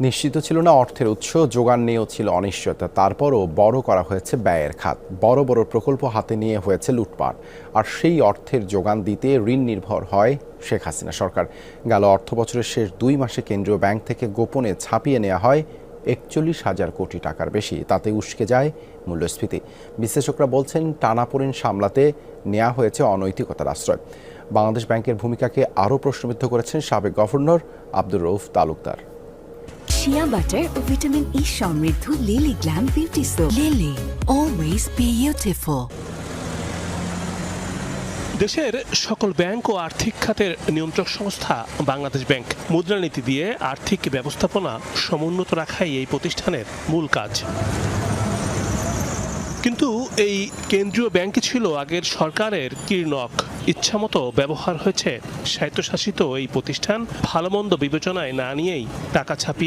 নিশ্চিত ছিল না অর্থের উৎস, যোগান নিয়েও ছিল অনিশ্চয়তা। তারপরও বড় করা হয়েছে ব্যয়ের খাত, বড় বড় প্রকল্প হাতে নিয়ে হয়েছে লুটপাট। আর সেই অর্থের যোগান দিতে ঋণ নির্ভর হয় শেখ হাসিনা সরকার। গেল অর্থবছরের শেষ 2 মাসে কেন্দ্রীয় ব্যাংক থেকে গোপনে ছাপিয়ে নেওয়া হয় 41,000 কোটি টাকার বেশি। তাতে উস্কে যায় মূল্যস্ফীতি। বিশ্লেষকরা বলছেন, টানাপোড়েন সামলাতে নেওয়া হয়েছে অনৈতিকতার আশ্রয়। বাংলাদেশ ব্যাংকের ভূমিকাকে আরও প্রশ্নবিদ্ধ করেছেন সাবেক governor Abdur Rouf Talukdar. Shea butter ও ভিটামিন ই সমৃদ্ধ Lily glam beauty soap. Lily, always beautiful. দেশের সকল ব্যাংক ও আর্থিক খাতের নিয়ন্ত্রক সংস্থা বাংলাদেশ ব্যাংক। মুদ্রানীতি দিয়ে আর্থিক ব্যবস্থাপনা সমুন্নত রাখাই এই প্রতিষ্ঠানের মূল কাজ। কিন্তু এই কেন্দ্রীয় ব্যাংকই ছিল আগের সরকারের কীর্ণক। ইচ্ছামতো ব্যবহার হয়েছে স্বায়ত্তশাসিত এই প্রতিষ্ঠান। ভালো মন্দ বিবেচনায় না নিয়েই টাকা ছাপিয়ে